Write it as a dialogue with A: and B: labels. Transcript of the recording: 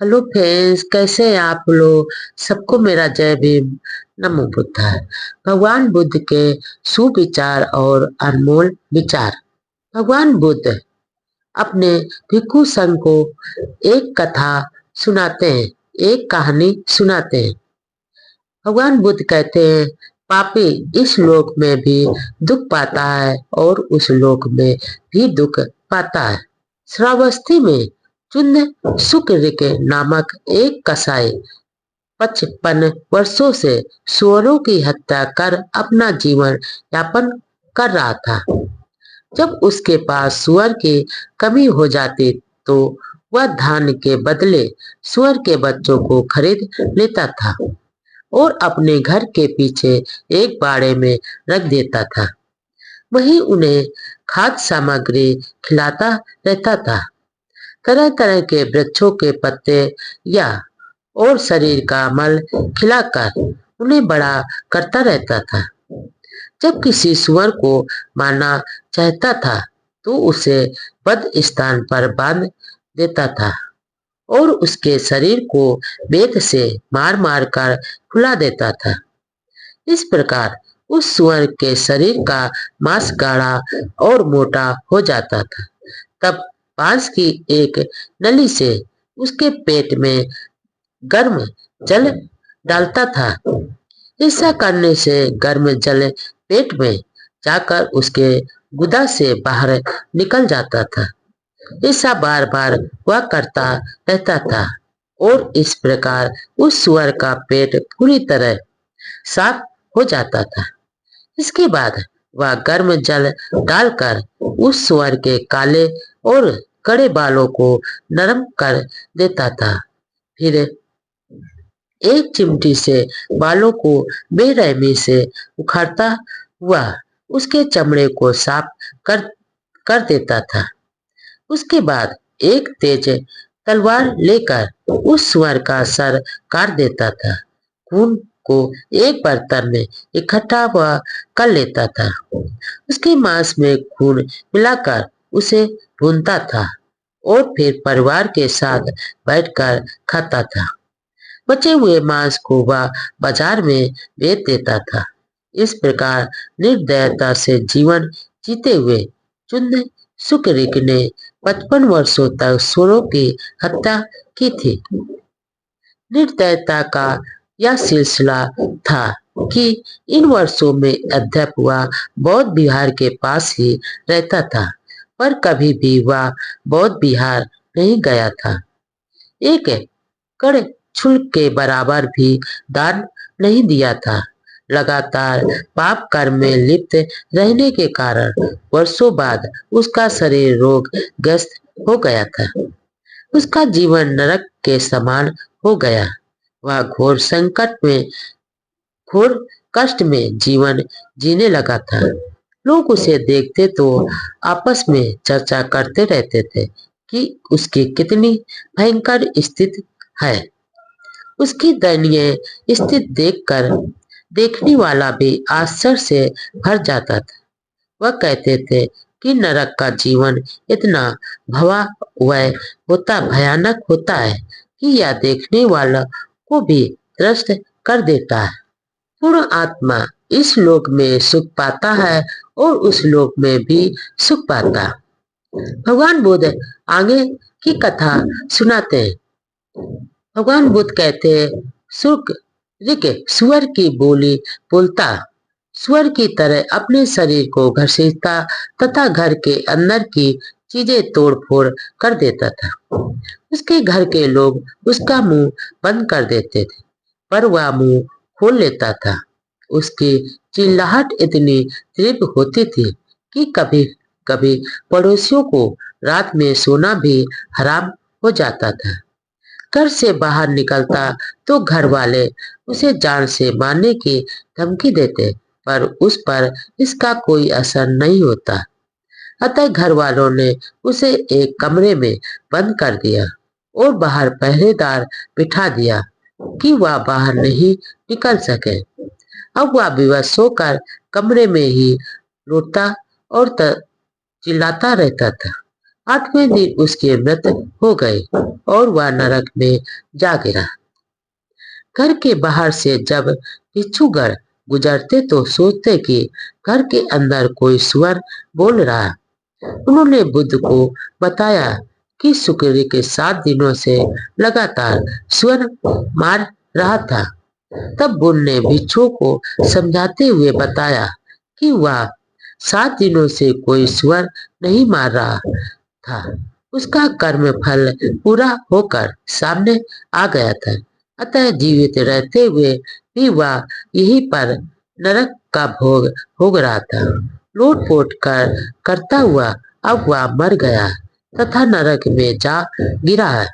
A: Hello friends, कैसे हैं आप लोग। सबको मेरा जय भीम। नमो बुद्धाय। भगवान बुद्ध के सुविचार और अनमोल विचार। भगवान बुद्ध अपने भिक्षु संघ को एक कथा सुनाते हैं, एक कहानी सुनाते हैं। भगवान बुद्ध कहते हैं, पापी इस लोक में भी दुख पाता है और उस लोक में भी दुख पाता है। श्रावस्ती में चुन्न शुक्र नामक एक कसाई 55 वर्षों से सुअरों की हत्या कर अपना जीवन यापन कर रहा था। जब उसके पास सुअर की कमी हो जाती तो वह धान के बदले सुअर के बच्चों को खरीद लेता था और अपने घर के पीछे एक बाड़े में रख देता था। वहीं उन्हें खाद्य सामग्री खिलाता रहता था। तरह तरह के वृक्षों के पत्ते या और शरीर का मल खिलाकर उन्हें बड़ा करता रहता था। जब किसी सुअर को मारना चाहता था तो उसे बद स्थान पर बांध देता था और उसके शरीर को बेत से मार मार कर फुला देता था। इस प्रकार उस सुअर के शरीर का मांस गाढ़ा और मोटा हो जाता था। तब बांस की एक नली से उसके पेट में गर्म जल डालता था। ऐसा करने से गर्म जल पेट में जाकर उसके गुदा से बाहर निकल जाता था। ऐसा बार बार वह करता रहता था और इस प्रकार उस सुअर का पेट पूरी तरह साफ हो जाता था। इसके बाद वह गर्म जल डालकर उस सुअर के काले और कड़े बालों को नरम कर देता था। फिर एक चिमटी से बालों को बेरहमी से उखाड़ता हुआ उसके चमड़े को साफ कर देता था। उसके बाद एक तेज तलवार लेकर उस सुअर का सर काट देता था। खून को एक बर्तन में इकट्ठा हुआ कर लेता था। उसके मांस में खून मिलाकर उसे भूनता था और फिर परिवार के साथ बैठकर खाता था। बचे हुए मांस को वह बाजार में बेच देता था। इस प्रकार निर्दयता से जीवन जीते हुए चुन्न शुक्रिक ने 55 वर्षों तक सुअरों की हत्या की थी। निर्दयता का यह सिलसिला था कि इन वर्षों में अध्यप वह बौद्ध विहार के पास ही रहता था, पर कभी भी वह बौद्ध विहार नहीं गया था। एक कड़ शुल्क के बराबर भी दान नहीं दिया था। लगातार पाप कर्म में लिप्त रहने के कारण वर्षों बाद उसका शरीर रोग ग्रस्त हो गया था। उसका जीवन नरक के समान हो गया। वह घोर संकट में, घोर कष्ट में जीवन जीने लगा था। लोग उसे देखते तो आपस में चर्चा करते रहते थे कि उसकी कितनी भयंकर स्थिति है। उसकी दयनीय स्थिति देखकर देखने वाला भी आश्चर्य से भर जाता था। वह कहते थे कि नरक का जीवन इतना भयानक होता है कि यह देखने वाला को भी त्रस्त कर देता है। पूर्ण आत्मा इस लोक में सुख पाता है और उस लोक में भी सुख पाता है। भगवान बुद्ध आगे की कथा सुनाते हैं। भगवान बुद्ध कहते हैं, सुअर की बोली बोलता, सुअर की तरह अपने शरीर को घसीटता तथा घर के अंदर की चीजें तोड़ फोड़ कर देता था। उसके घर के लोग उसका मुंह बंद कर देते थे, पर वह मुंह खोल लेता था। उसकी चिल्लाहट इतनी तीव्र होती थी कि कभी कभी पड़ोसियों को रात में सोना भी हराम हो जाता था। घर से बाहर निकलता तो घर वाले उसे जान से मारने की धमकी देते, पर उस पर इसका कोई असर नहीं होता। अतः घर वालों ने उसे एक कमरे में बंद कर दिया और बाहर पहरेदार बिठा दिया कि वह बाहर नहीं निकल सके। अब वह विवश होकर कमरे में ही रोता और चिल्लाता रहता था। 8वें दिन उसकी मृत्यु हो गई और वह नरक में जा गिरा। घर के बाहर से जब बिच्छूगण गुजरते तो सोचते कि घर के अंदर कोई सुअर बोल रहा है। उन्होंने बुद्ध को बताया कि शुक्र के 7 दिनों से लगातार सुअर मार रहा था। तब बुद्ध ने बिच्छू को समझाते हुए बताया कि वह 7 दिनों से कोई सुअर नहीं मार रहा था। उसका कर्म फल पूरा होकर सामने आ गया था। अतः जीवित रहते हुए भी वह यहीं पर नरक का भोग भोग रहा था। लूट पोट करता हुआ अब वह मर गया तथा नरक में जा गिरा है।